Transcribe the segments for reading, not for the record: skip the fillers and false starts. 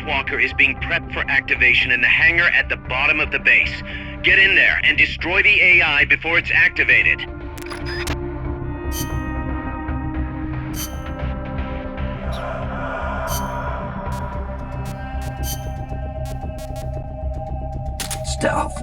Walker is being prepped for activation in the hangar at the bottom of the base. Get in there and destroy the AI before it's activated. Stealth.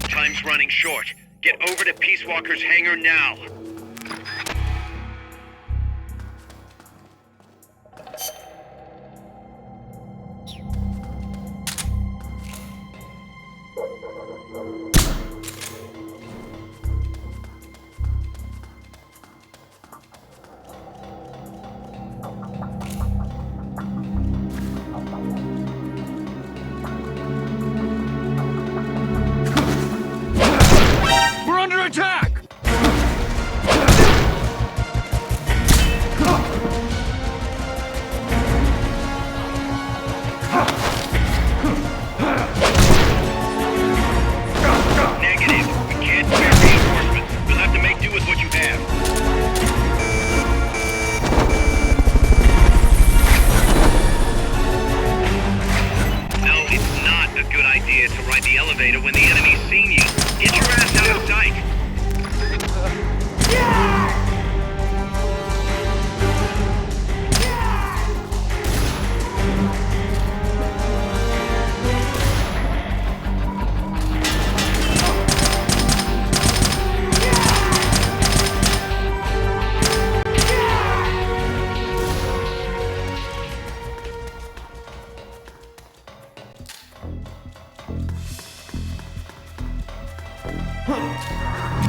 Time's running short. Get over to Peace Walker's hangar now. We're under attack! Negative. We can't spare reinforcements. We'll have to make do with what you have. No, it's not a good idea to ride the elevator when the enemy's seen you. Get your ass out of sight.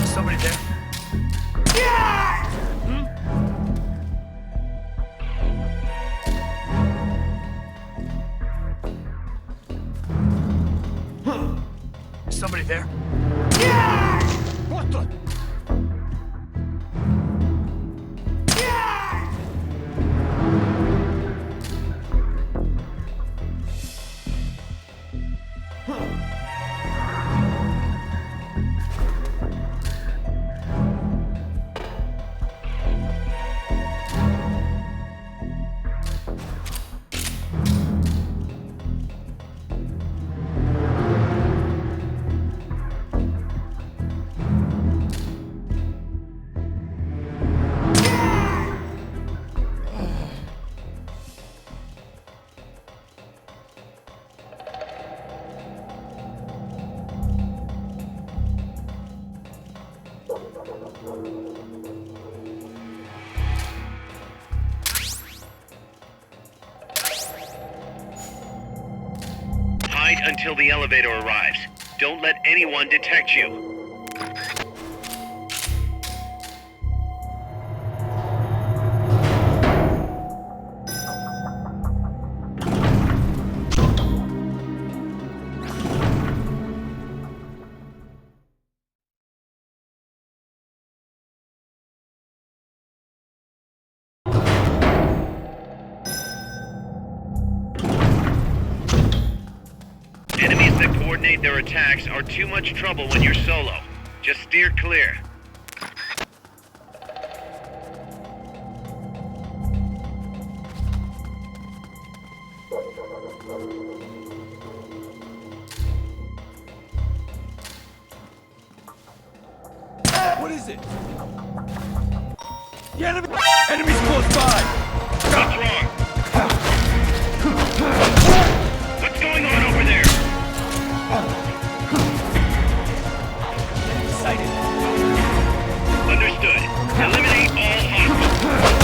Somebody there? Somebody there? What the? Hide until the elevator arrives. Don't let anyone detect you. Enemies that coordinate their attacks are too much trouble when you're solo. Just steer clear. What is it? The enemy's close by! What's wrong? What's going on over there? Sighted. Understood. Eliminate all hostiles.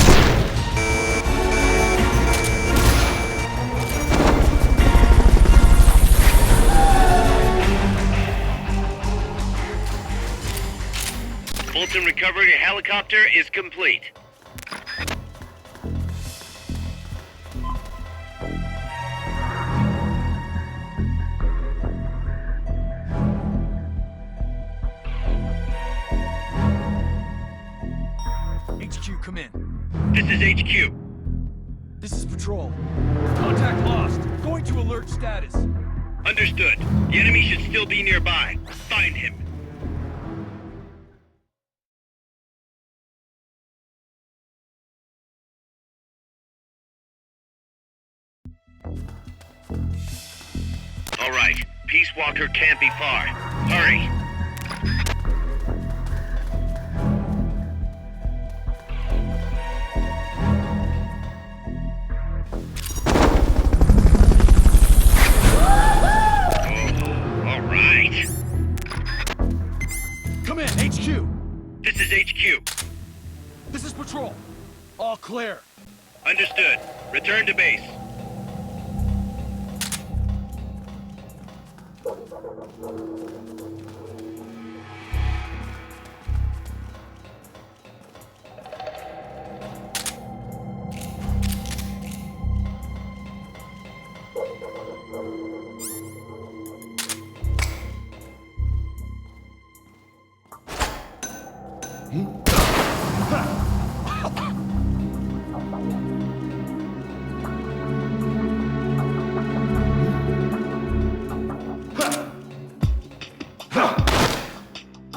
Fulton recovery helicopter is complete. HQ, come in. This is HQ. This is Patrol. Contact lost. Going to alert status. Understood. The enemy should still be nearby. Find him. All right. Peace Walker can't be far. Hurry. Come in, HQ. This is HQ. This is Patrol. All clear. Understood. Return to base.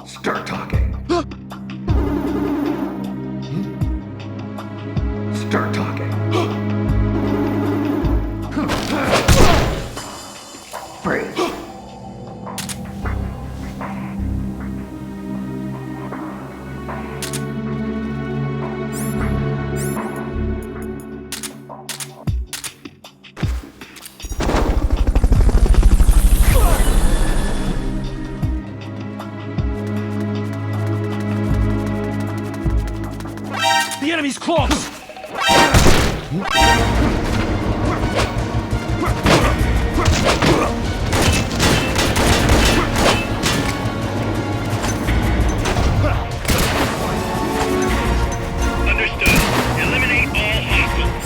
Start talking. Start talking. Freeze. The enemy's close! Understood. Eliminate all hostiles.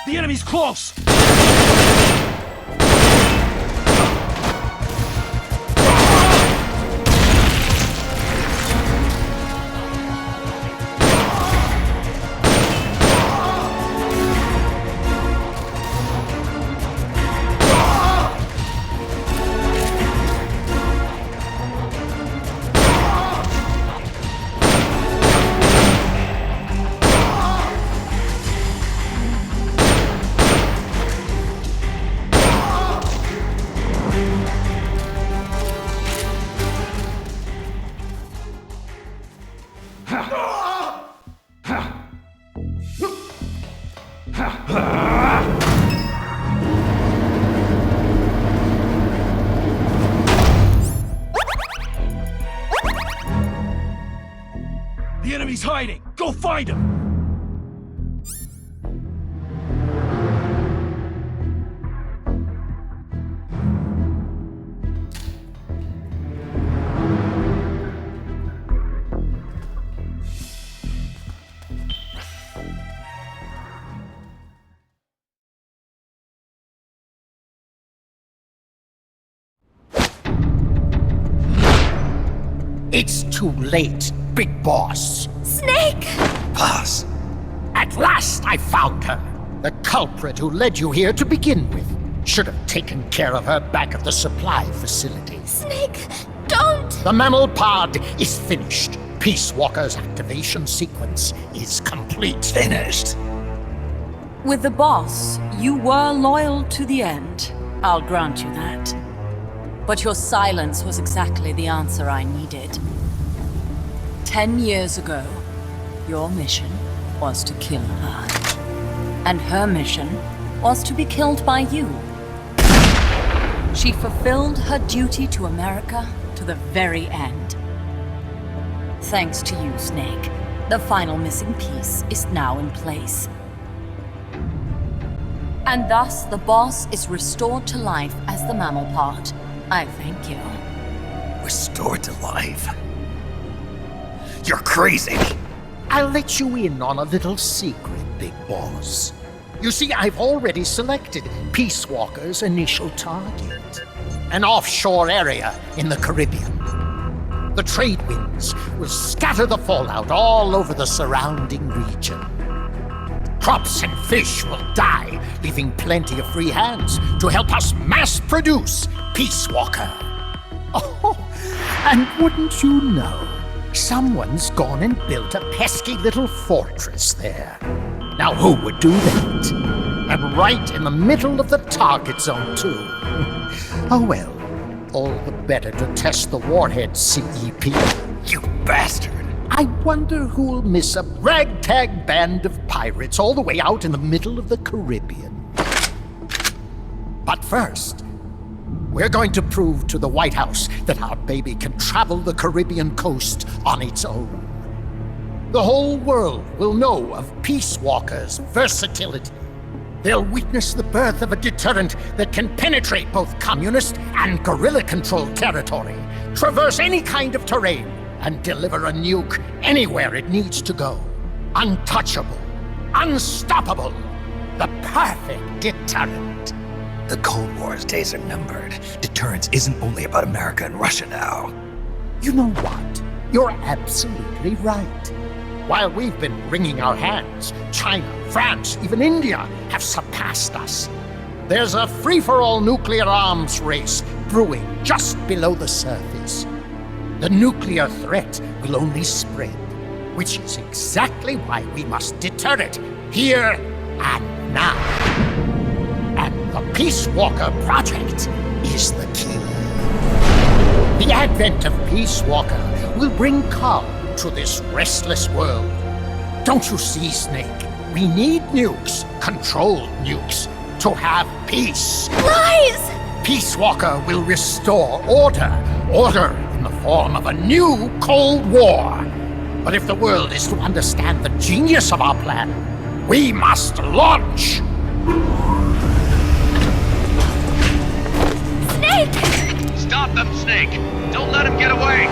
The enemy's close! The enemy's hiding! Go find him! It's too late, big boss. Snake! Boss. At last I found her. The culprit who led you here to begin with should have taken care of her back at the supply facility. Snake, don't! The mammal pod is finished. Peace Walker's activation sequence is complete. Finished. With the boss, you were loyal to the end. I'll grant you that. But your silence was exactly the answer I needed. 10 years ago, your mission was to kill her. And her mission was to be killed by you. She fulfilled her duty to America to the very end. Thanks to you, Snake, the final missing piece is now in place. And thus, the boss is restored to life as the mammal pod. I thank you. Restored to life? You're crazy! I'll let you in on a little secret, Big Boss. You see, I've already selected Peace Walker's initial target. An offshore area in the Caribbean. The trade winds will scatter the fallout all over the surrounding region. Crops and fish will die, leaving plenty of free hands to help us mass produce Peace Walker. Oh, and wouldn't you know, someone's gone and built a pesky little fortress there. Now who would do that? And right in the middle of the target zone, too. Oh well, all the better to test the warhead, CEP. You bastard! I wonder who'll miss a ragtag band of pirates all the way out in the middle of the Caribbean. But first, we're going to prove to the White House that our baby can travel the Caribbean coast on its own. The whole world will know of Peace Walker's versatility. They'll witness the birth of a deterrent that can penetrate both communist and guerrilla-controlled territory, traverse any kind of terrain, and deliver a nuke anywhere it needs to go. Untouchable, unstoppable, the perfect deterrent. The Cold War's days are numbered. Deterrence isn't only about America and Russia now. You know what? You're absolutely right. While we've been wringing our hands, China, France, even India have surpassed us. There's a free-for-all nuclear arms race brewing just below the surface. The nuclear threat will only spread, which is exactly why we must deter it here and now. And the Peace Walker project is the key. The advent of Peace Walker will bring calm to this restless world. Don't you see, Snake? We need nukes, controlled nukes, to have peace. Lies! Peace Walker will restore order. Order in the form of a new Cold War. But if the world is to understand the genius of our plan, we must launch! Snake! Stop them, Snake! Don't let him get away!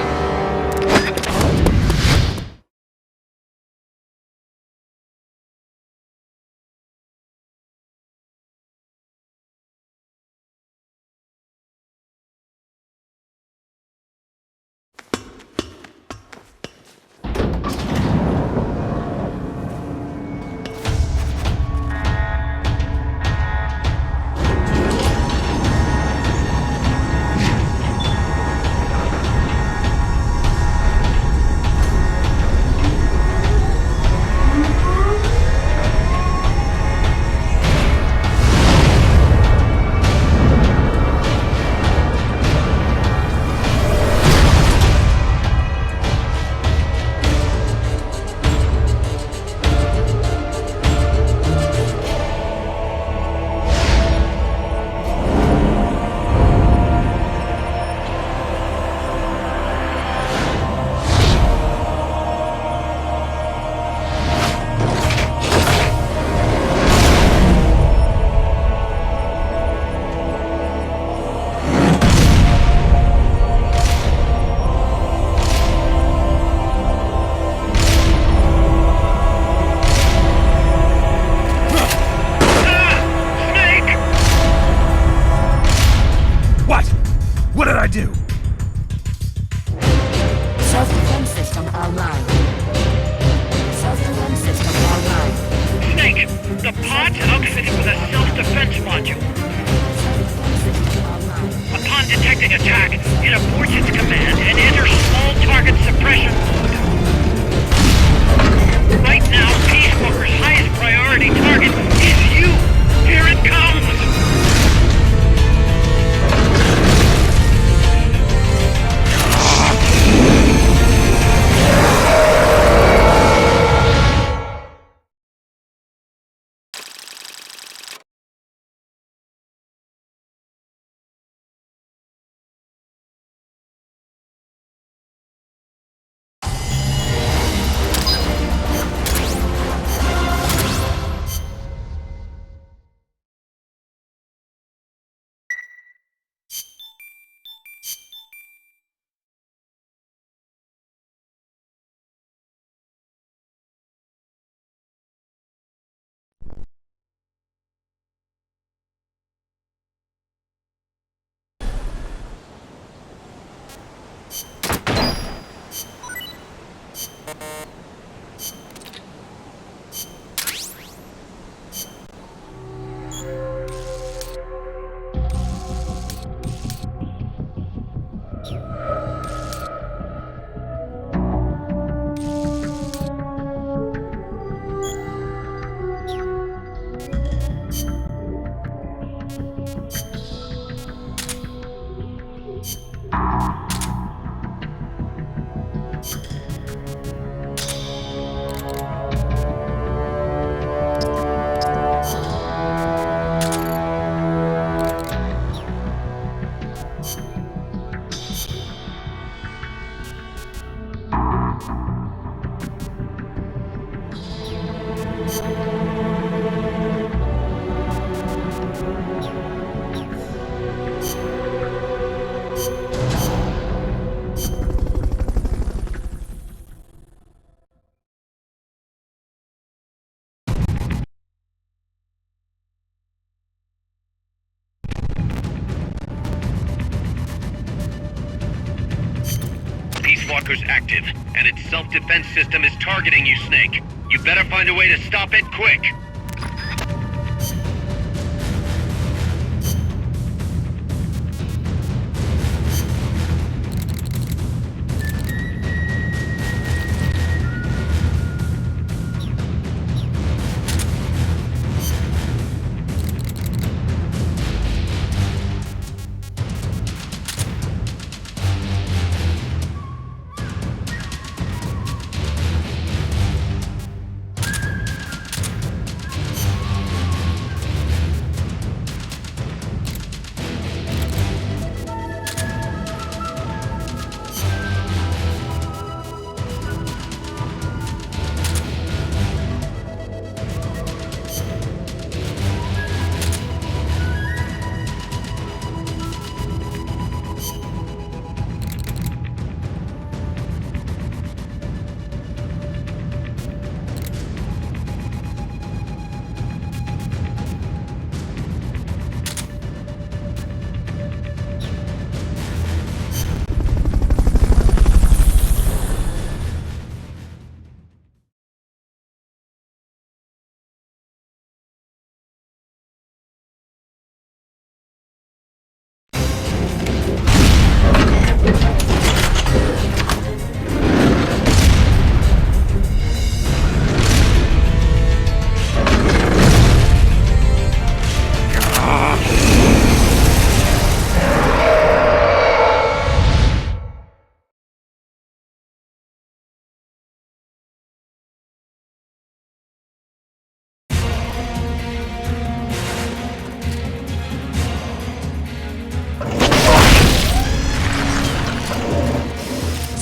module. Upon detecting attack, it aborts its command and enters small target suppression mode. Right now, Peace Walker's highest priority target is you! Here it comes! Peace Walker's active, and its self-defense system is targeting you, Snake. You better find a way to stop it quick.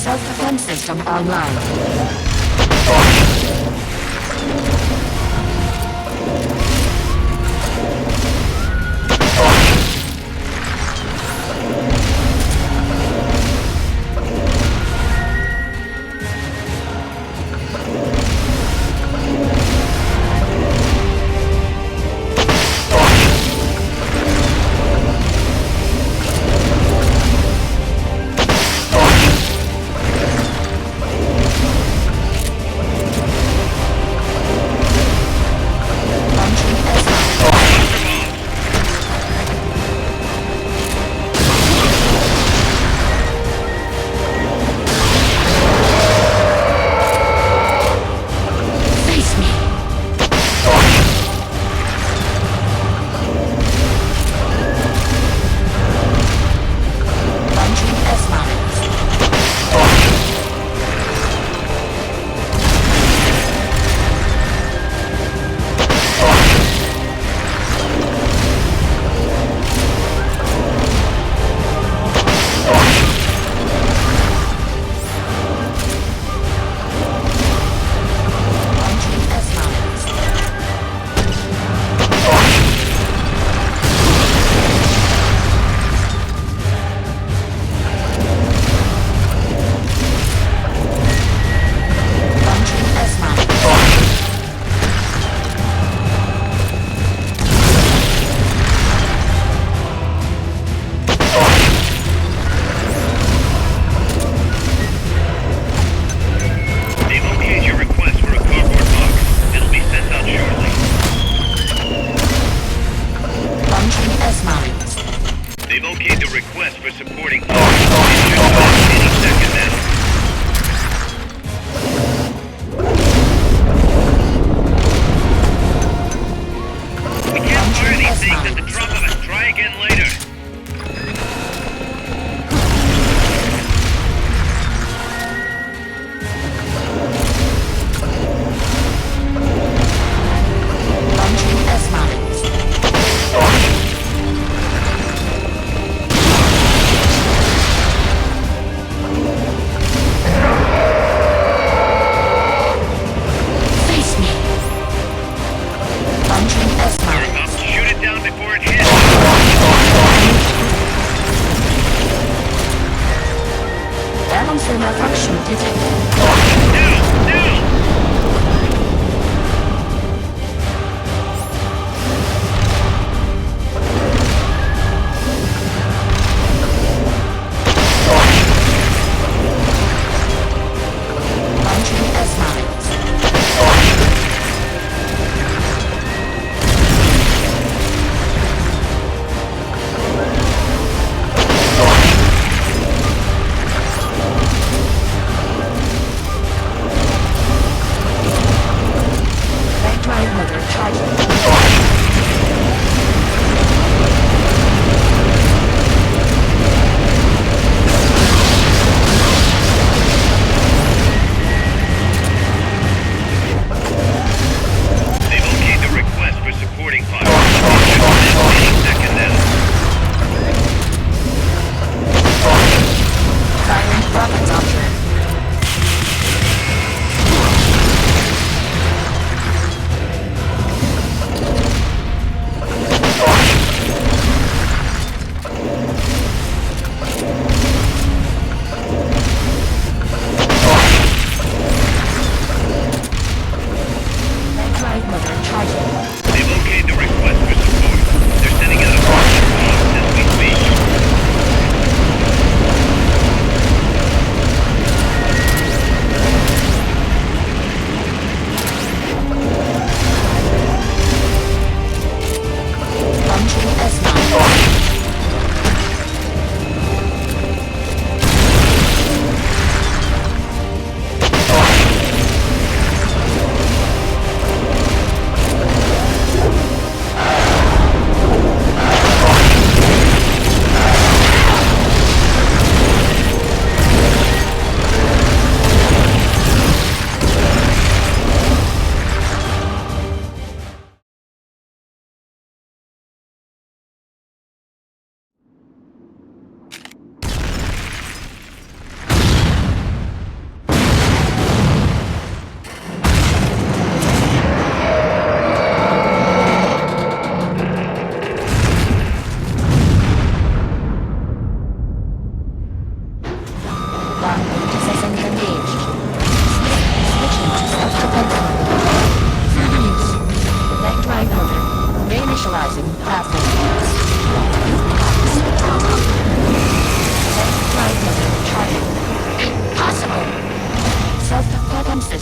Self-defense system online.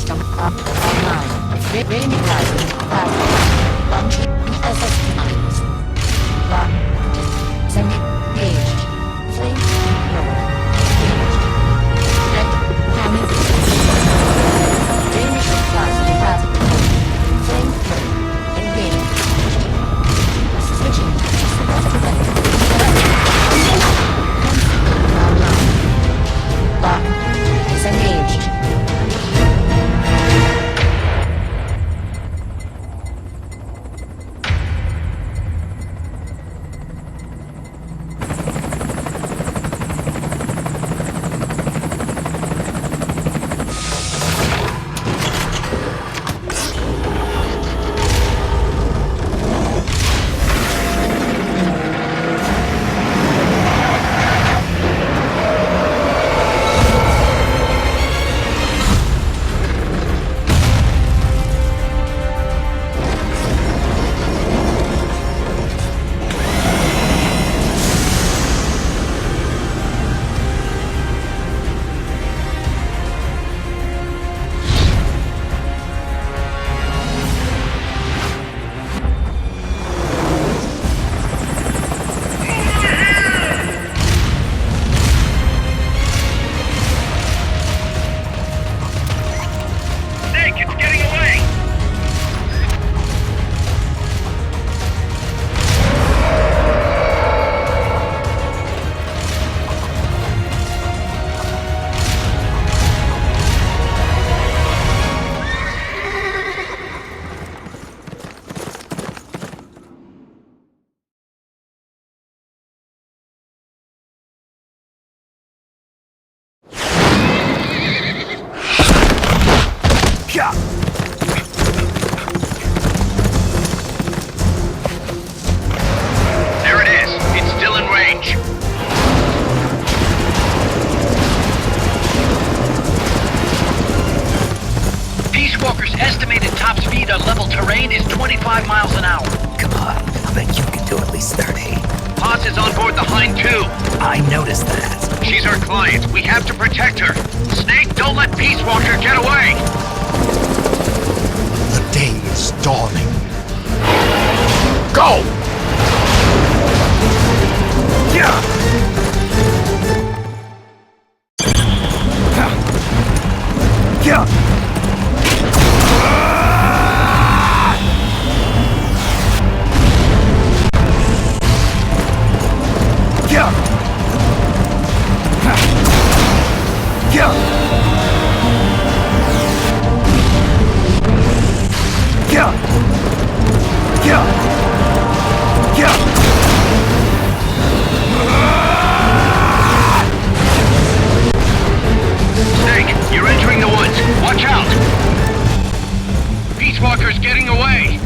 system online. Randomizing platform. Function assessment. Lock. Semi-engaged. Flame roll. Engaged. Red. Hammer. Initial class department. Flame roll. Engaged. Switching to select. Online. Lock. Disengaged. There it is. It's still in range. Peace Walker's estimated top speed on level terrain is 25 miles an hour. Come on, I bet you can do at least 30. Paz is on board the Hind too. I noticed that. She's our client. We have to protect her. Snake, don't let Peace Walker get away. The day is dawning. Go! Yeah! Yeah! Snake, you're entering the woods. Watch out. Peace Walker's getting away.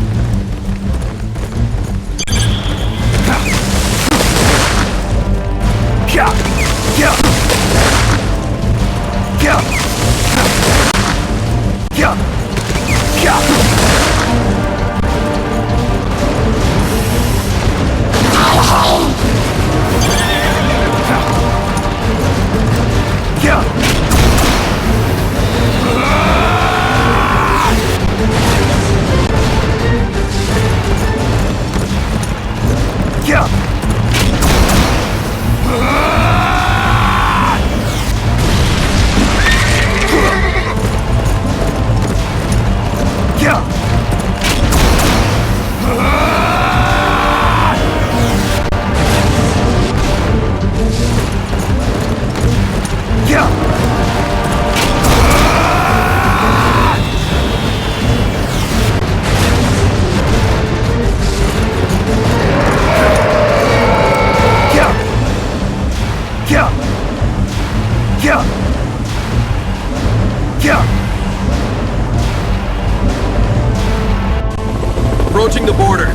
Approaching the border.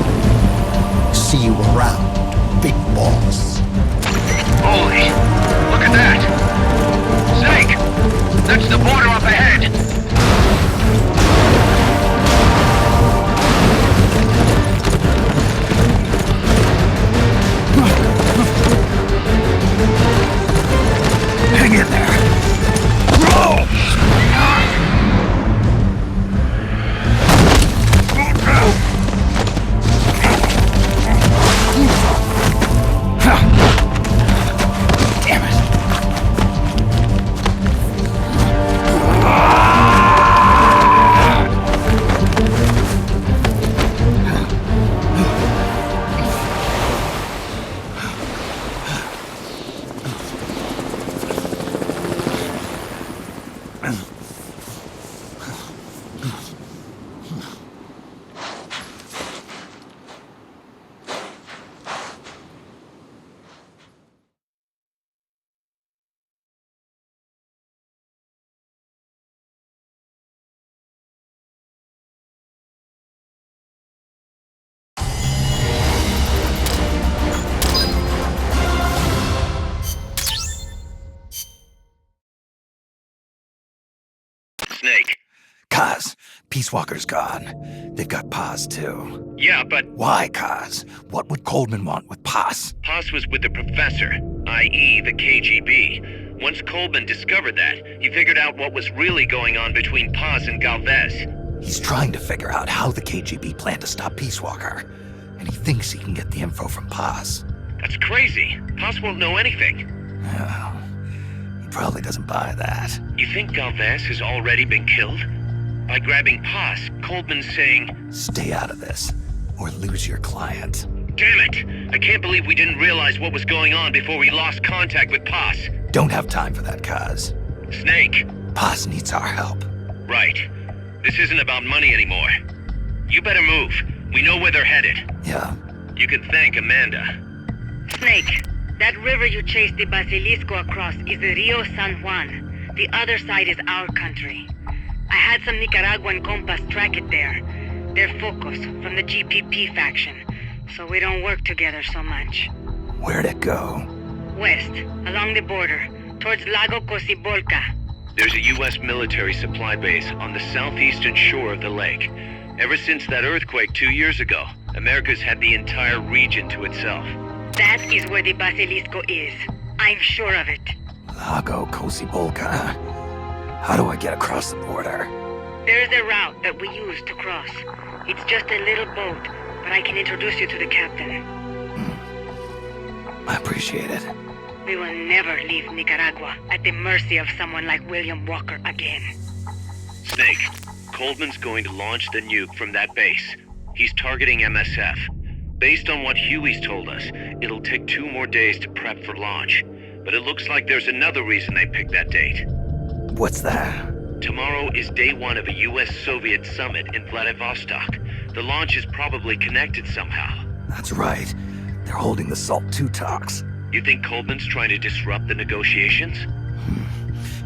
See you around, big boss. Holy, look at that. Snake, that's the border up ahead. Hang in there. Roll! Kaz, Peace Walker's gone. They've got Paz, too. Yeah, but Why, Kaz? What would Coleman want with Paz? Paz was with the professor, i.e. the KGB. Once Coleman discovered that, he figured out what was really going on between Paz and Galvez. He's trying to figure out how the KGB plan to stop Peace Walker, and he thinks he can get the info from Paz. That's crazy. Paz won't know anything. Oh, he probably doesn't buy that. You think Galvez has already been killed? By grabbing Paz, Coleman's saying, Stay out of this, or lose your client. damn it! I can't believe we didn't realize what was going on before we lost contact with Paz. Don't have time for that, Kaz. Snake. Paz needs our help. Right. This isn't about money anymore. You better move. We know where they're headed. Yeah. You can thank Amanda. Snake, that river you chased the Basilisco across is the Rio San Juan. The other side is our country. I had some Nicaraguan compas track it there. They're focus from the GPP faction, so we don't work together so much. Where'd it go? West, along the border, towards Lago Cocibolca. There's a U.S. military supply base on the southeastern shore of the lake. Ever since that earthquake 2 years ago, America's had the entire region to itself. That is where the Basilisco is. I'm sure of it. Lago Cocibolca. How do I get across the border? There is a route that we use to cross. It's just a little boat, but I can introduce you to the captain. I appreciate it. We will never leave Nicaragua at the mercy of someone like William Walker again. Snake, Coleman's going to launch the nuke from that base. He's targeting MSF. Based on what Huey's told us, it'll take 2 more days to prep for launch. But it looks like there's another reason they picked that date. What's that? Tomorrow is day 1 of a US-Soviet summit in Vladivostok. The launch is probably connected somehow. That's right. They're holding the SALT II talks. You think Coleman's trying to disrupt the negotiations?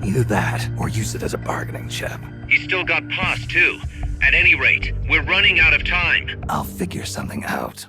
Either that, or use it as a bargaining chip. He's still got Paz, too. At any rate, we're running out of time. I'll figure something out.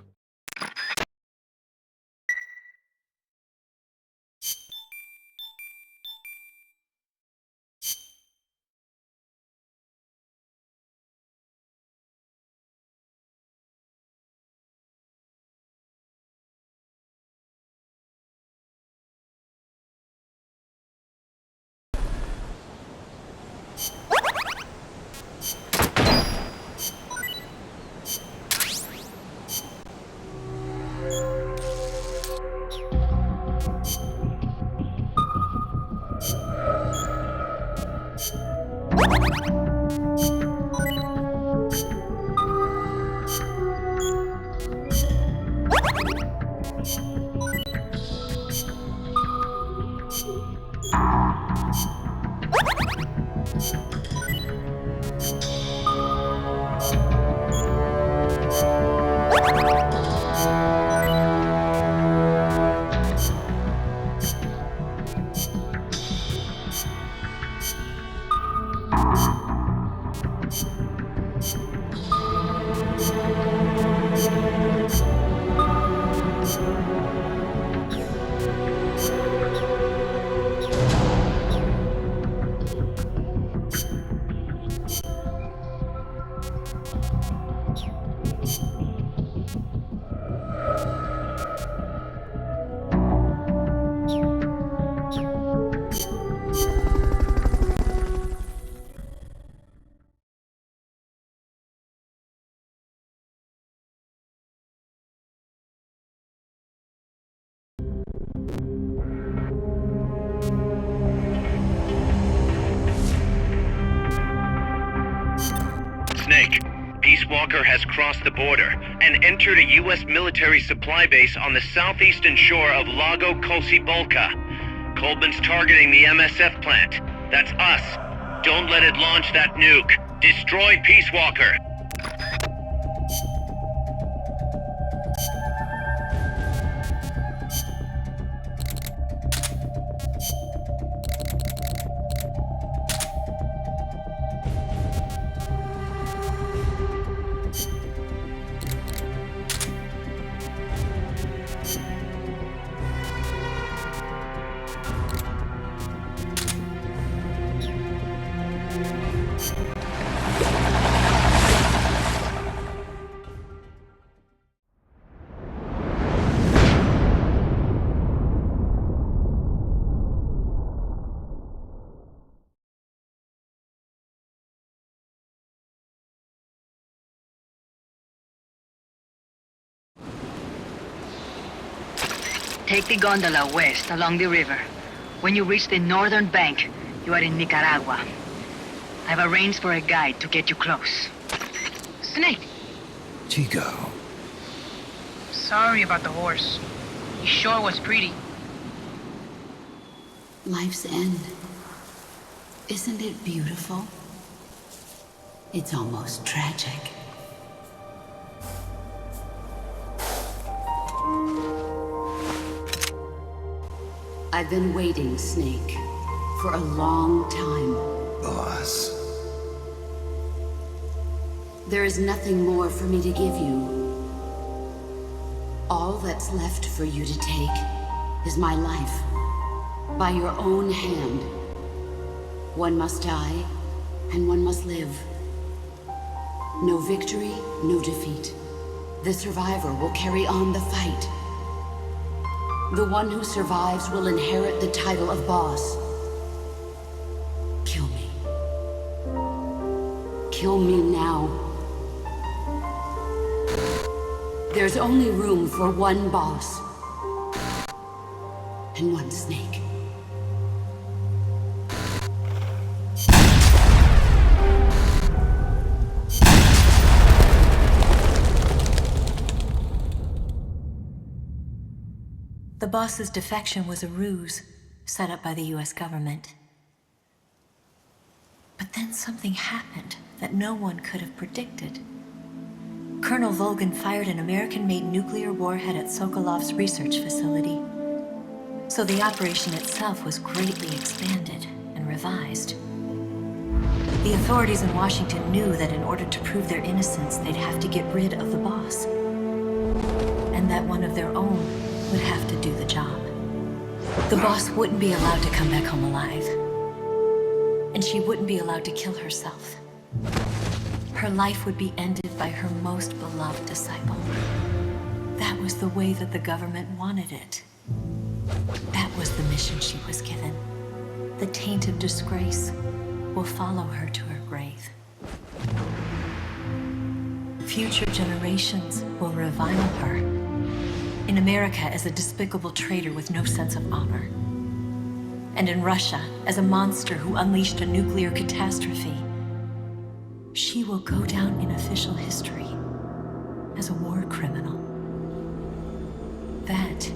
Snake, Peace Walker has crossed the border and entered a U.S. military supply base on the southeastern shore of Lago Cocibolca. Coleman's targeting the MSF plant. That's us. Don't let it launch that nuke. Destroy Peace Walker. Take the gondola west along the river. When you reach the northern bank, you are in Nicaragua. I've arranged for a guide to get you close. Snake! Chico. Sorry about the horse. He sure was pretty. Life's end. Isn't it beautiful? It's almost tragic. I've been waiting, Snake, for a long time. Boss. There is nothing more for me to give you. All that's left for you to take is my life. By your own hand. One must die, and one must live. No victory, no defeat. The survivor will carry on the fight. The one who survives will inherit the title of boss. Kill me. Kill me now. There's only room for one boss. And one snake. The boss's defection was a ruse set up by the US government. But then something happened that no one could have predicted. Colonel Volgan fired an American-made nuclear warhead at Sokolov's research facility. So the operation itself was greatly expanded and revised. The authorities in Washington knew that in order to prove their innocence, they'd have to get rid of the boss. And that one of their own would have to do the job. The boss wouldn't be allowed to come back home alive. And she wouldn't be allowed to kill herself. Her life would be ended by her most beloved disciple. That was the way that the government wanted it. That was the mission she was given. The taint of disgrace will follow her to her grave. Future generations will revile her. In America as a despicable traitor with no sense of honor. And in Russia as a monster who unleashed a nuclear catastrophe. She will go down in official history as a war criminal. That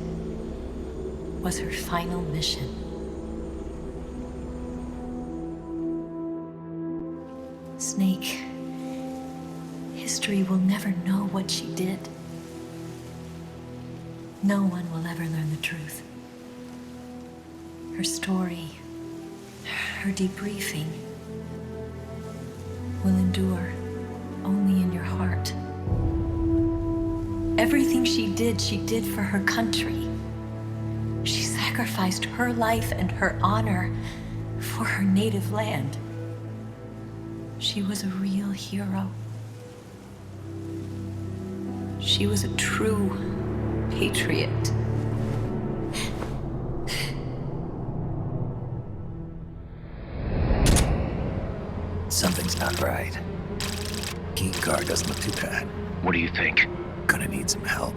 was her final mission. Snake, history will never know what she did. No one will ever learn the truth. Her story, her debriefing, will endure only in your heart. Everything she did for her country. She sacrificed her life and her honor for her native land. She was a real hero. She was a true patriot. Something's not right. Key card doesn't look too bad. What do you think? Gonna need some help.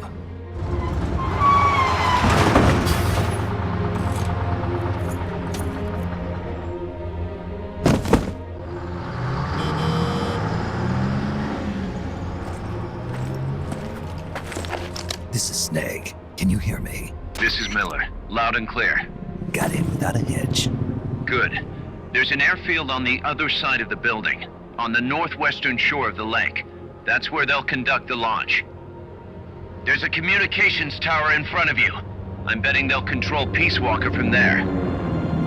This is Snake. Can you hear me? This is Miller. Loud and clear. Got in without a hitch. Good. There's an airfield on the other side of the building, on the northwestern shore of the lake. That's where they'll conduct the launch. There's a communications tower in front of you. I'm betting they'll control Peace Walker from there.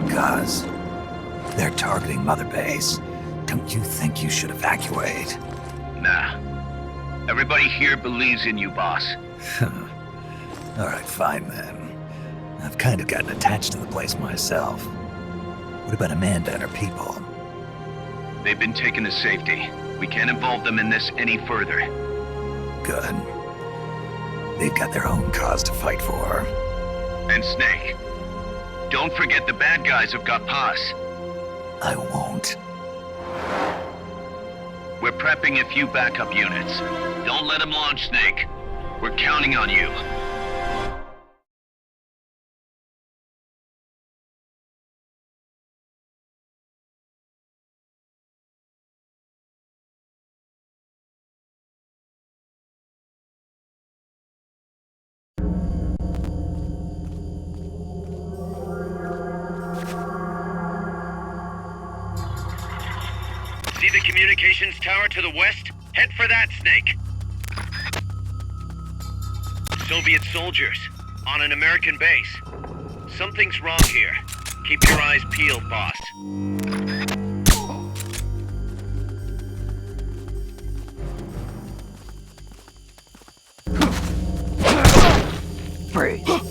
Gaz, they're targeting Mother Base. Don't you think you should evacuate? Nah. Everybody here believes in you, boss. All right, fine then. I've kind of gotten attached to the place myself. What about Amanda and her people? They've been taken to safety. We can't involve them in this any further. Good. They've got their own cause to fight for. And Snake. Don't forget the bad guys have got Paz. I won't. We're prepping a few backup units. Don't let them launch, Snake. We're counting on you. the communications tower to the west? Head for that, Snake. Soviet soldiers on an American base. Something's wrong here. Keep your eyes peeled, boss. Freeze.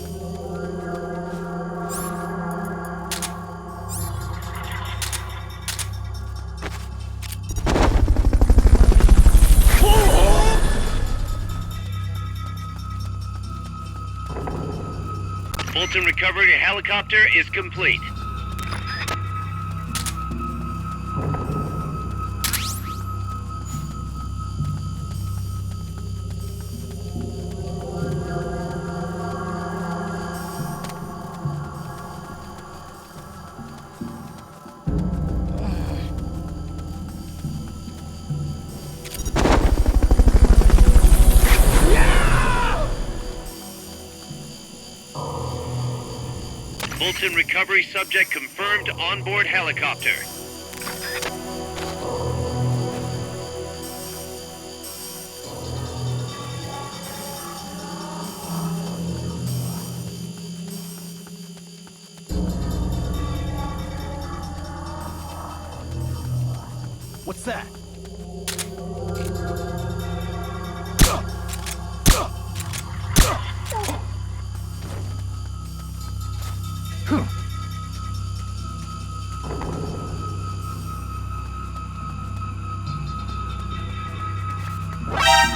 Fulton recovery helicopter is complete. Fulton recovery subject confirmed onboard helicopter. What's that?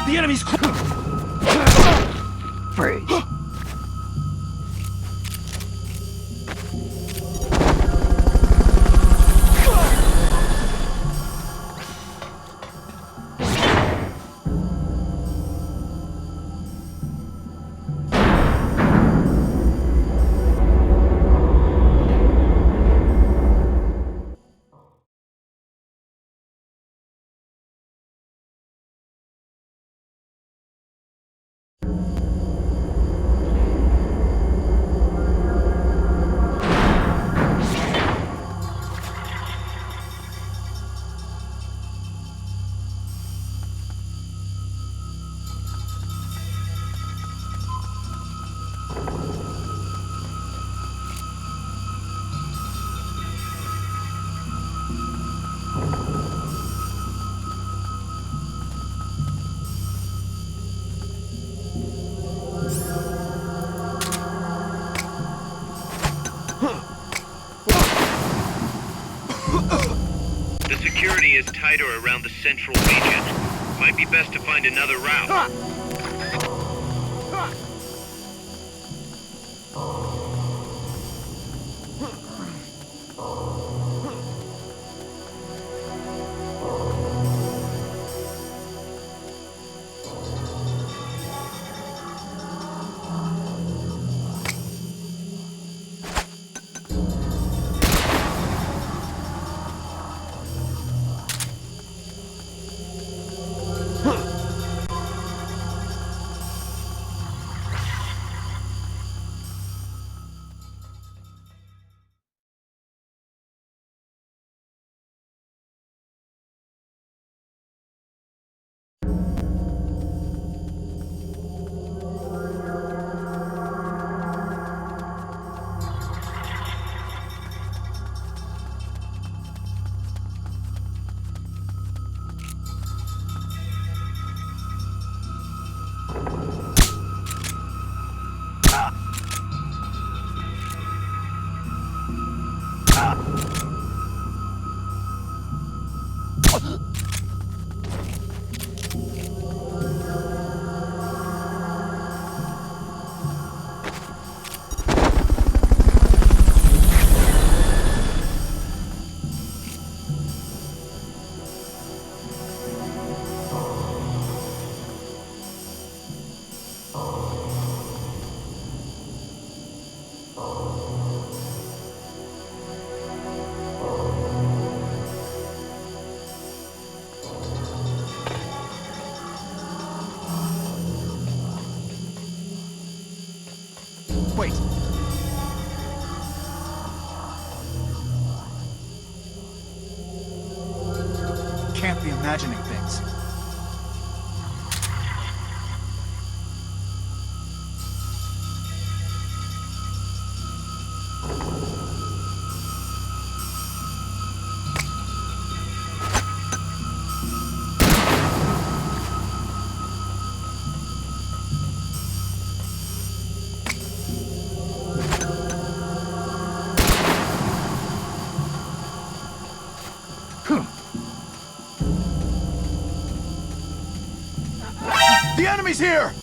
The enemy's Freeze. The security is tighter around the central region. Might be best to find another route. imagining things. The enemy's here!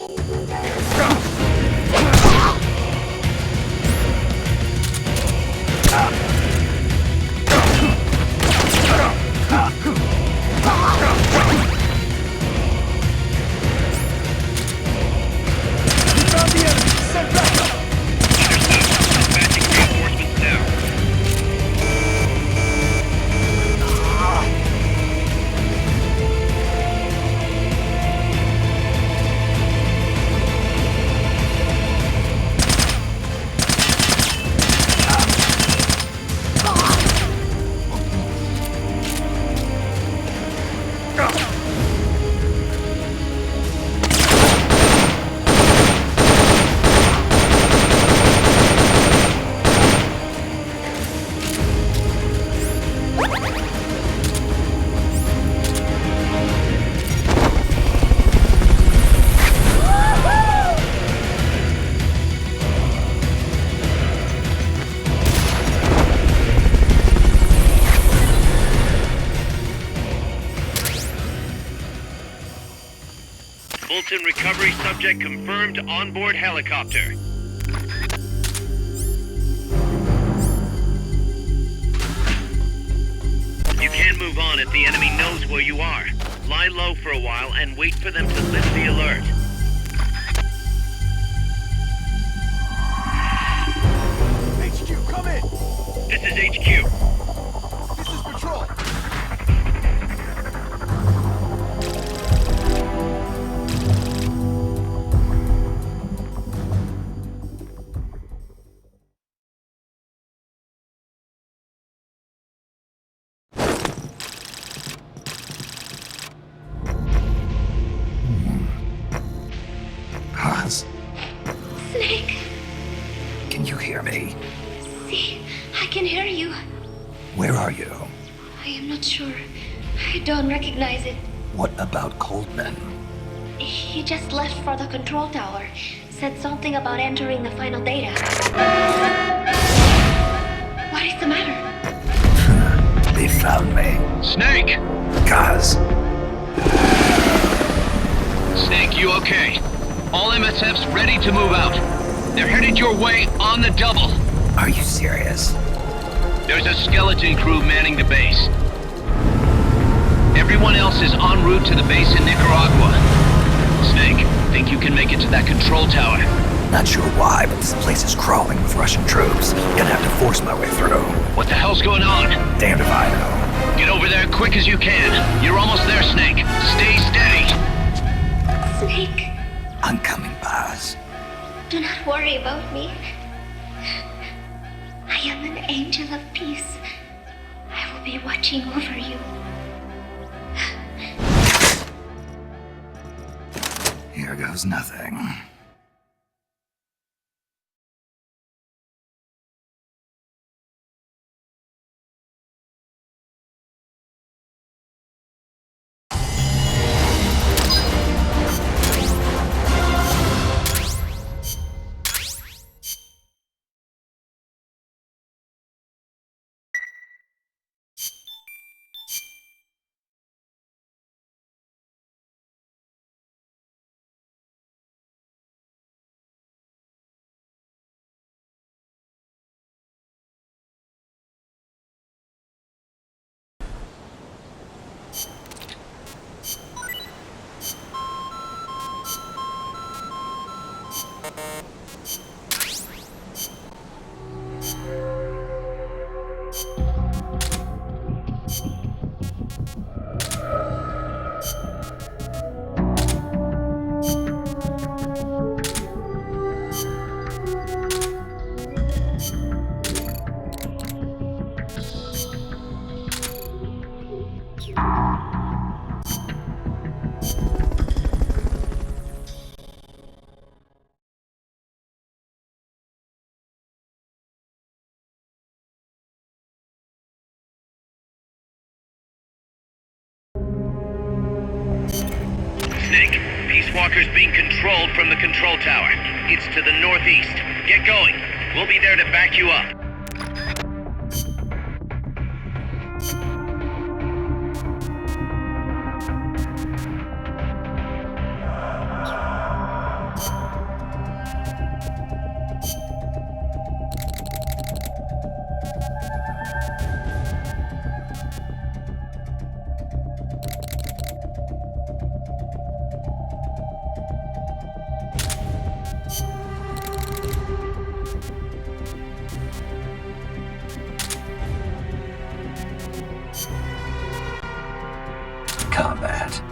Fulton recovery subject confirmed onboard helicopter. You can't move on if the enemy knows where you are. Lie low for a while and wait for them to lift the alert. HQ, come in! This is HQ. This is Patrol. Snake, Can you hear me? see, I can hear you. Where are you? I am not sure. I don't recognize it. What about Coldman? He just left for the control tower. Said something about entering the final data. What is the matter? They found me. Snake! Guys, Snake, you okay? All MSFs ready to move out. They're headed your way on the double. are you serious? There's a skeleton crew manning the base. Everyone else is en route to the base in Nicaragua. Snake, think you can make it to that control tower? Not sure why, but this place is crawling with Russian troops. Gonna have to force my way through. What the hell's going on? Damned if I know. Get over there quick as you can. You're almost there, Snake. Stay steady. Snake, I'm coming, Baz. do not worry about me. I am an angel of peace. I will be watching over you. Here goes nothing. Snake. Peace Walker's being controlled from the control tower. It's to the northeast. Get going. We'll be there to back you up. Combat.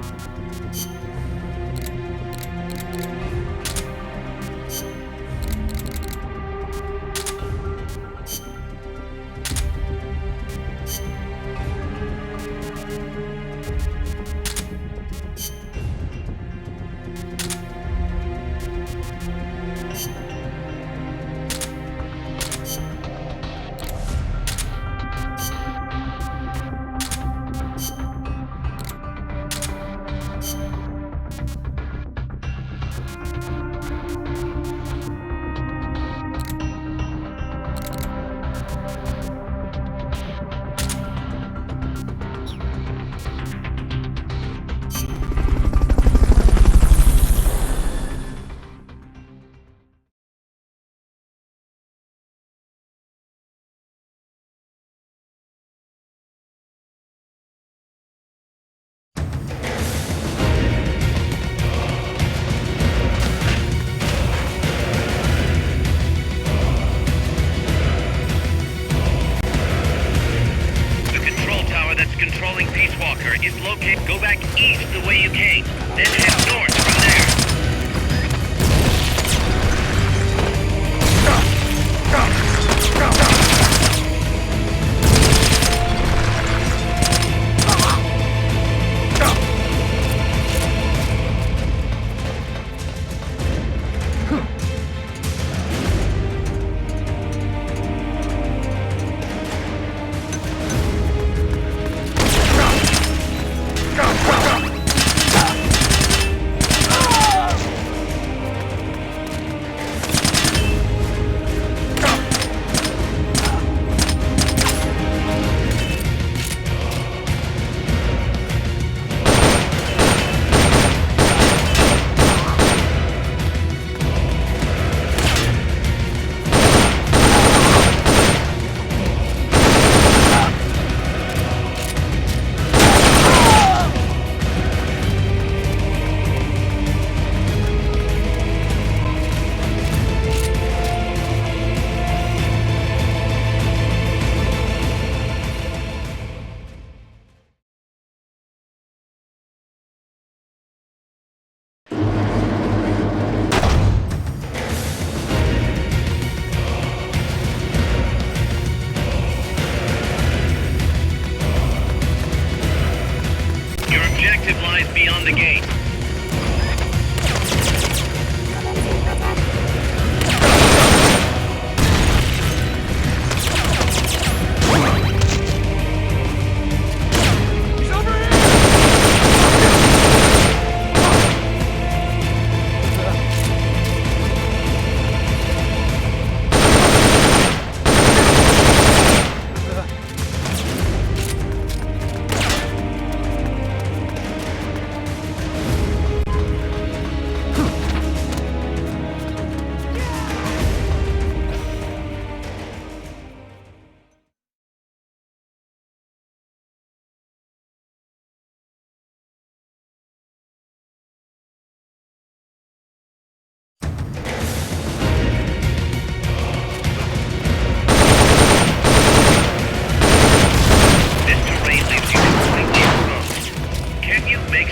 Controlling Peace Walker is located. Go back east the way you came, then head north from there. Objective lies beyond the gate.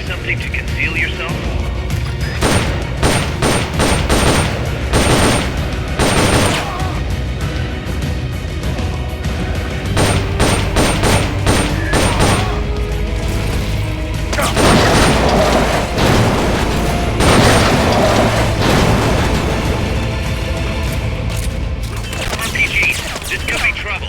Something to conceal yourself? RPGs, this could be trouble.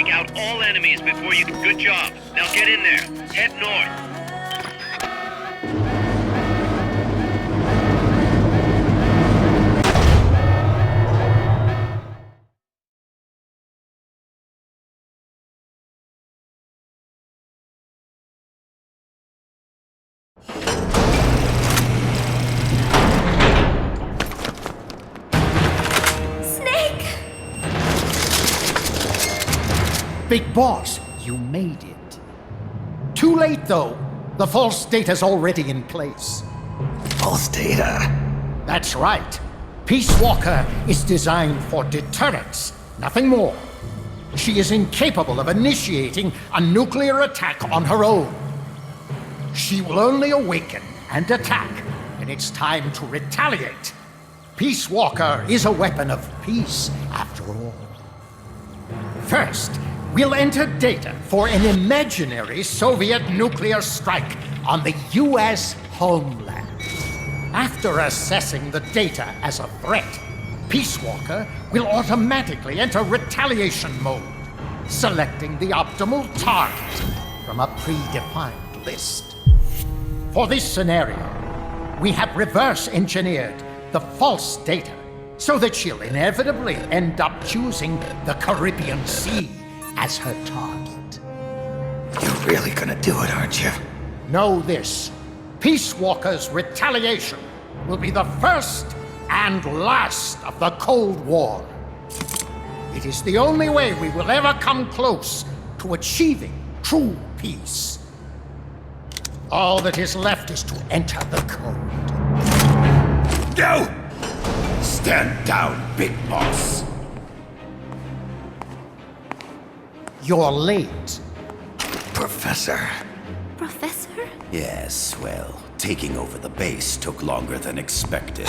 take out all enemies before you... Good job. Now get in there. Head north. Big Boss, you made it. Too late, though. The false data's already in place. False data? That's right. Peace Walker is designed for deterrence, nothing more. She is incapable of initiating a nuclear attack on her own. She will only awaken and attack when it's time to retaliate. Peace Walker is a weapon of peace, after all. First, we'll enter data for an imaginary Soviet nuclear strike on the U.S. homeland. After assessing the data as a threat, Peace Walker will automatically enter retaliation mode, selecting the optimal target from a predefined list. For this scenario, we have reverse-engineered the false data so that she'll inevitably end up choosing the Caribbean Sea as her target. You're really gonna do it, aren't you? Know this. Peace Walker's retaliation will be the first and last of the Cold War. It is the only way we will ever come close to achieving true peace. All that is left is to enter the code. Go! Stand down, Big Boss. You're late. Professor. Professor? Yes, well, taking over the base took longer than expected.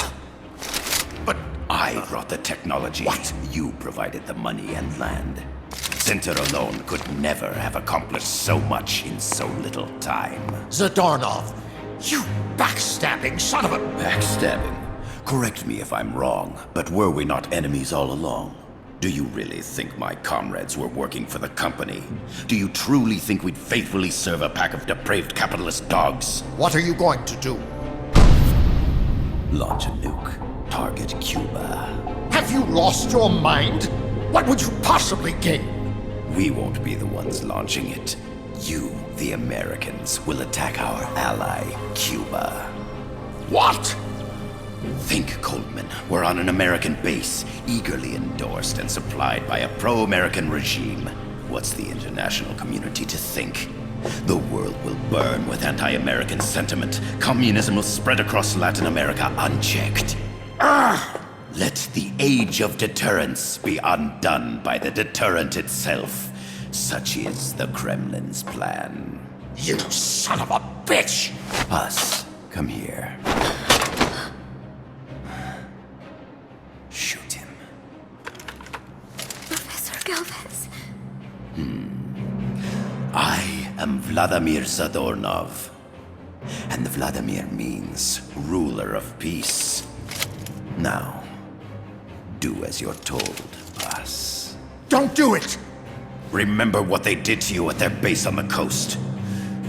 But I brought the technology. What? You provided the money and land. Center alone could never have accomplished so much in so little time. Zadornov, you backstabbing son of a... Backstabbing? Correct me if I'm wrong, but were we not enemies all along? Do you really think my comrades were working for the company? Do you truly think we'd faithfully serve a pack of depraved capitalist dogs? What are you going to do? Launch a nuke. Target Cuba. Have you lost your mind? What would you possibly gain? We won't be the ones launching it. You, the Americans, will attack our ally, Cuba. What? Think, Coldman. We're on an American base, eagerly endorsed and supplied by a pro-American regime. What's the international community to think? The world will burn with anti-American sentiment. Communism will spread across Latin America unchecked. Let the age of deterrence be undone by the deterrent itself. Such is the Kremlin's plan. You son of a bitch! Us, come here. Shoot him. Professor Galvez. I am Vladimir Zadornov. And Vladimir means ruler of peace. Now, do as you're told, boss. Don't do it! Remember what they did to you at their base on the coast.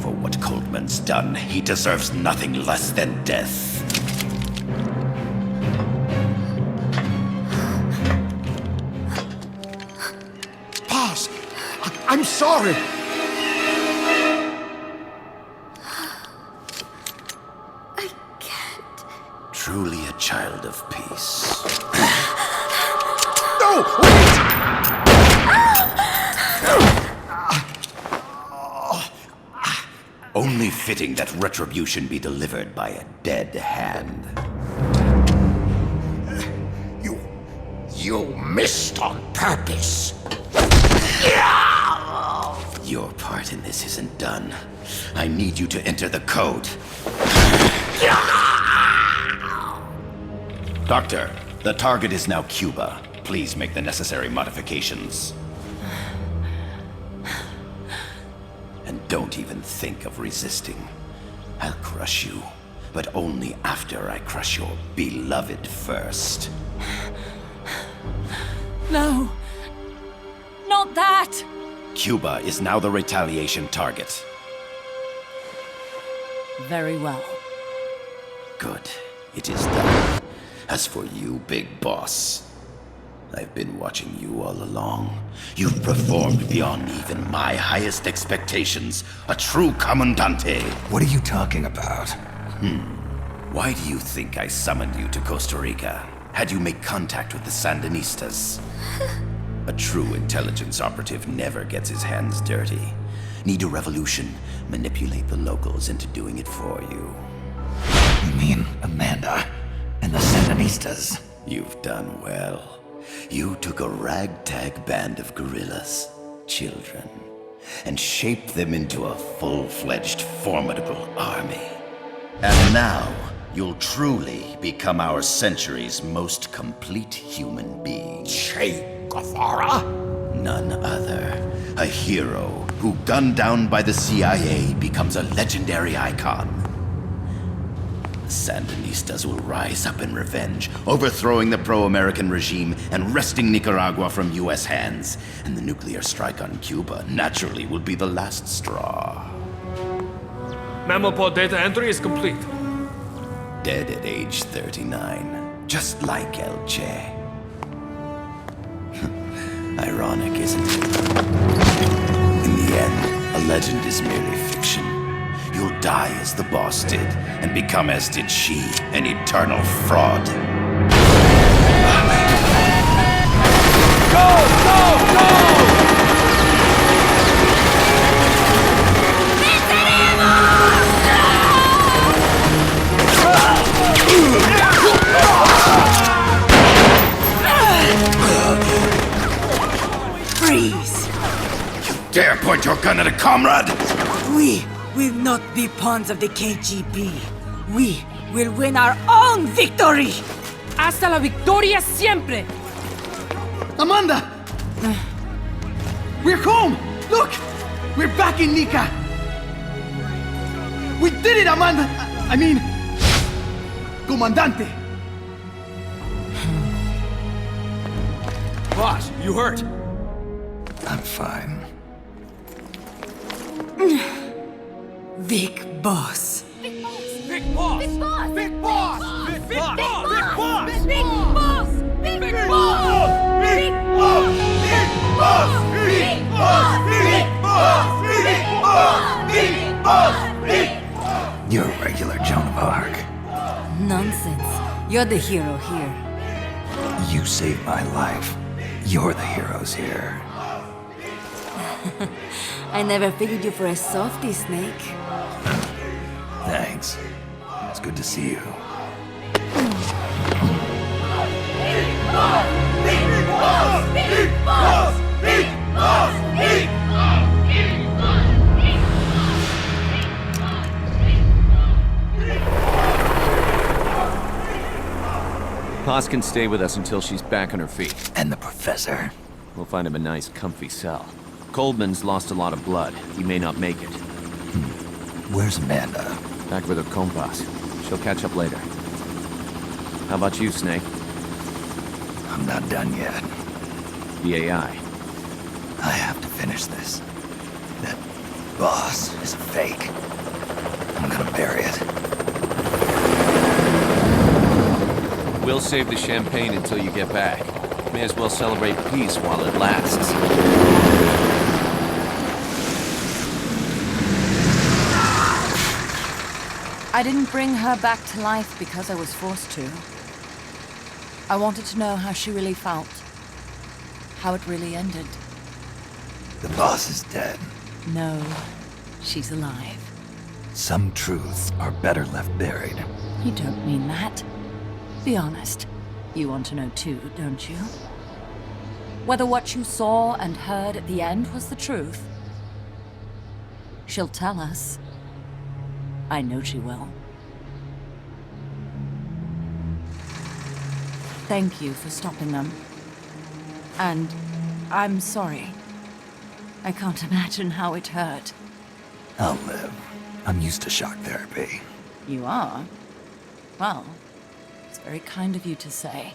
For what Coldman's done, he deserves nothing less than death. Boss, I'm sorry. I can't. Truly a child of peace. No! Wait! Only fitting that retribution be delivered by a dead hand. You missed on purpose. Your part in this isn't done. I need you to enter the code. Doctor, the target is now Cuba. Please make the necessary modifications. And don't even think of resisting. I'll crush you, but only after I crush your beloved first. No. Not that! Cuba is now the retaliation target. Very well. Good. It is done. As for you, Big Boss, I've been watching you all along. You've performed beyond even my highest expectations. A true comandante. What are you talking about? Why do you think I summoned you to Costa Rica? Had you make contact with the Sandinistas? A true intelligence operative never gets his hands dirty. Need a revolution? Manipulate the locals into doing it for you. You mean Amanda and the Sandinistas? You've done well. You took a ragtag band of guerrillas, children, and shaped them into a full-fledged, formidable army. And now, you'll truly become our century's most complete human being. Che Guevara? None other. A hero who, gunned down by the CIA, becomes a legendary icon. The Sandinistas will rise up in revenge, overthrowing the pro-American regime and wresting Nicaragua from U.S. hands. And the nuclear strike on Cuba, naturally, will be the last straw. Mammal pod data entry is complete. Dead at age 39, just like El Che. Ironic, isn't it? In the end, a legend is merely fiction. You'll die as the boss did, and become as did she, an eternal fraud. Freeze! You dare point your gun at a comrade? We will not be pawns of the KGB. We will win our own victory! Hasta la victoria siempre! Amanda! We're home! Look! We're back in Nica! We did it, Amanda! I mean... Comandante! Boss, you hurt? I'm fine. Big Boss. Big boss! Big boss! Big boss! Big Big boss! boss! Big boss! Big Big boss! boss! Big boss! Big boss! Big boss! Big boss! Big boss! Big boss! Big boss! You're a regular Joan of Arc. Nonsense. You're the hero here. You saved my life. You're the heroes here. I never figured you for a softie, Snake. Thanks. It's good to see you. Paz can stay with us until she's back on her feet. And the professor? We'll find him a nice, comfy cell. Coldman's lost a lot of blood. He may not make it. Where's Amanda? Back with her compas. She'll catch up later. How about you, Snake? I'm not done yet. The AI. I have to finish this. That boss is a fake. I'm gonna bury it. We'll save the champagne until you get back. May as well celebrate peace while it lasts. I didn't bring her back to life because I was forced to. I wanted to know how she really felt. How it really ended. The boss is dead. No, she's alive. Some truths are better left buried. You don't mean that. Be honest. You want to know too, don't you? Whether what you saw and heard at the end was the truth. She'll tell us. I know she will. Thank you for stopping them. And I'm sorry. I can't imagine how it hurt. I'll live. I'm used to shock therapy. You are? Well, it's very kind of you to say.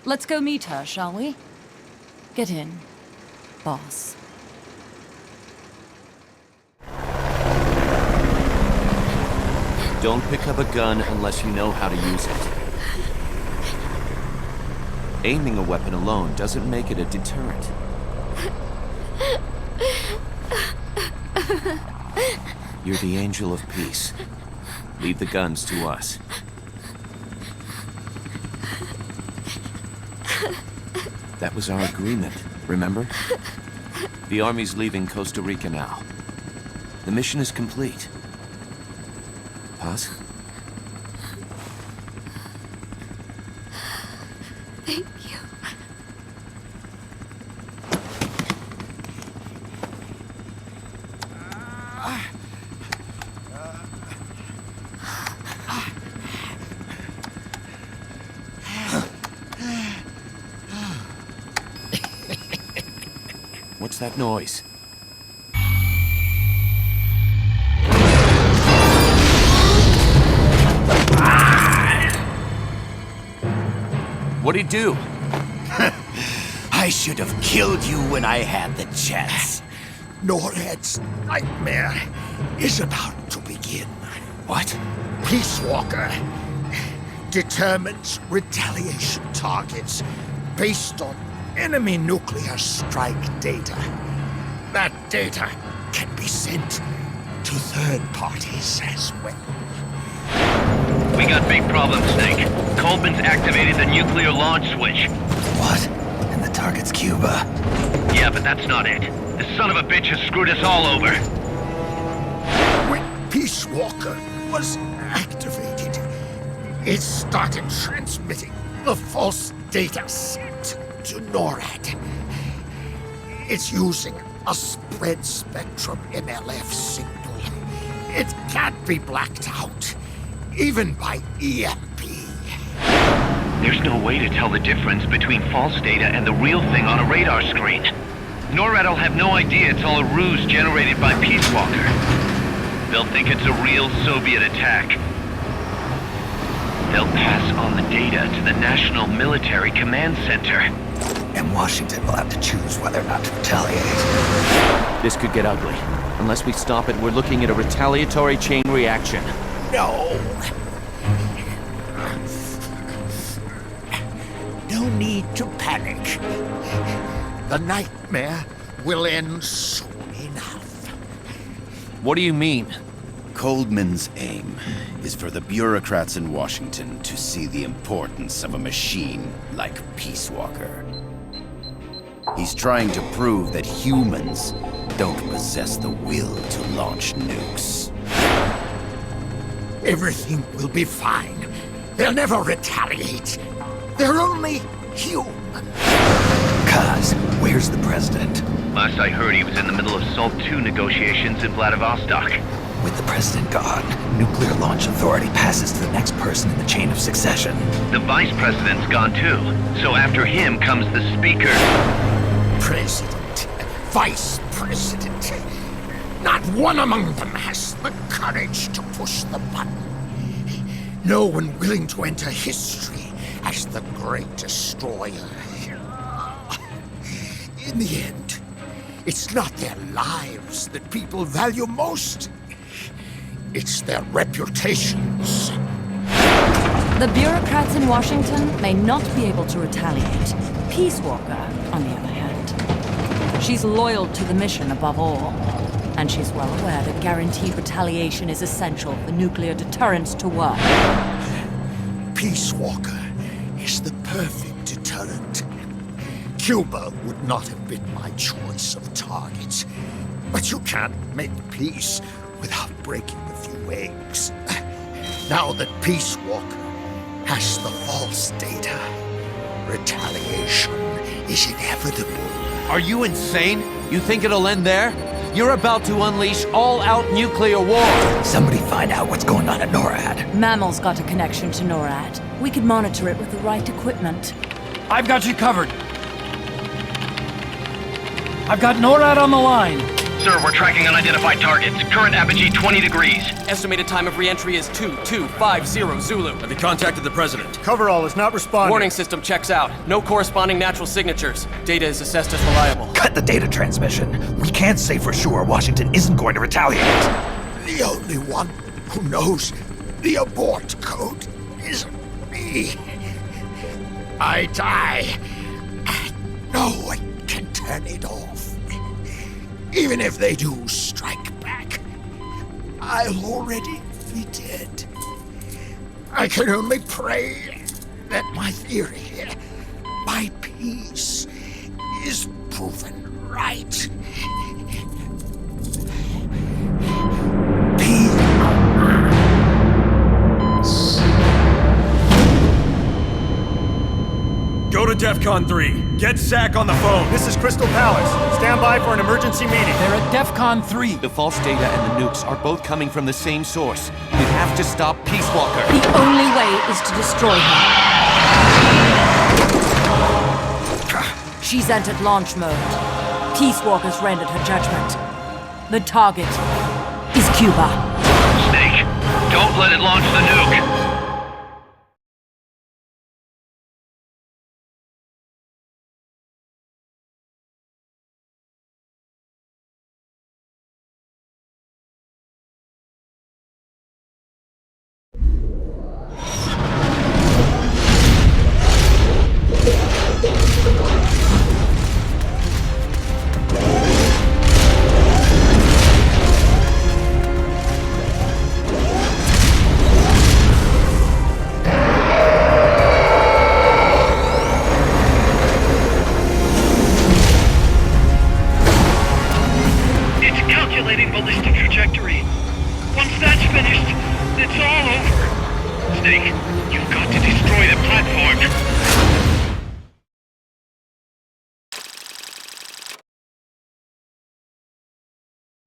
Let's go meet her, shall we? Get in. boss. Don't pick up a gun unless you know how to use it. Aiming a weapon alone doesn't make it a deterrent. You're the angel of peace. Leave the guns to us. That was our agreement, remember? The army's leaving Costa Rica now. The mission is complete. Paz? Thank you. What's that noise? What'd he do? I should have killed you when I had the chance. NORAD's nightmare is about to begin. What? Peace Walker determines retaliation targets based on enemy nuclear strike data. That data can be sent to third parties as well. We got big problems, Snake. Coleman's activated the nuclear launch switch. What? And the target's Cuba? Yeah, but that's not it. The son of a bitch has screwed us all over. When Peace Walker was activated, it started transmitting the false data set to NORAD. It's using a spread spectrum MLF signal. It can't be blacked out, even by EMP. There's no way to tell the difference between false data and the real thing on a radar screen. NORAD will have no idea it's all a ruse generated by Peace Walker. They'll think it's a real Soviet attack. They'll pass on the data to the National Military Command Center. And Washington will have to choose whether or not to retaliate. This could get ugly. Unless we stop it, we're looking at a retaliatory chain reaction. No. No need to panic. The nightmare will end soon enough. What do you mean? Coleman's aim is for the bureaucrats in Washington to see the importance of a machine like Peace Walker. He's trying to prove that humans don't possess the will to launch nukes. Everything will be fine. They'll never retaliate. They're only human. Kaz, where's the president? Last I heard, he was in the middle of SALT II negotiations in Vladivostok. With the president gone, Nuclear Launch Authority passes to the next person in the chain of succession. The vice president's gone too. So after him comes the speaker. President, vice president. Not one among them has the courage to push the button. No one willing to enter history as the great destroyer. In the end, it's not their lives that people value most. It's their reputations. The bureaucrats in Washington may not be able to retaliate. Peace Walker, on the other hand. She's loyal to the mission above all. And she's well aware that guaranteed retaliation is essential for nuclear deterrence to work. Peace Walker is the perfect deterrent. Cuba would not have been my choice of targets. But you can't make peace without breaking a few eggs. Now that Peace Walker has the false data, retaliation is inevitable. Are you insane? You think it'll end there? You're about to unleash all-out nuclear war! Somebody find out what's going on at NORAD. Mammal's got a connection to NORAD. We could monitor it with the right equipment. I've got you covered. I've got NORAD on the line. Sir, we're tracking unidentified targets. Current apogee 20 degrees. Estimated time of re-entry is 2250 Zulu. Have you contacted the President? Coverall is not responding. Warning system checks out. No corresponding natural signatures. Data is assessed as reliable. Cut the data transmission. We can't say for sure Washington isn't going to retaliate. The only one who knows the abort code is me. I die. No one can turn it off. Even if they do strike back, I'll already be dead. I can only pray that my theory, my peace, is proven right. Go to DEFCON 3. Get Zach on the phone. This is Crystal Palace. Stand by for an emergency meeting. They're at DEFCON 3. The false data and the nukes are both coming from the same source. We have to stop Peace Walker. The only way is to destroy her. She's entered launch mode. Peace Walker's rendered her judgment. The target is Cuba. Snake, don't let it launch the nuke. Ballistic trajectory. Once that's finished, it's all over. Snake, you've got to destroy the platform.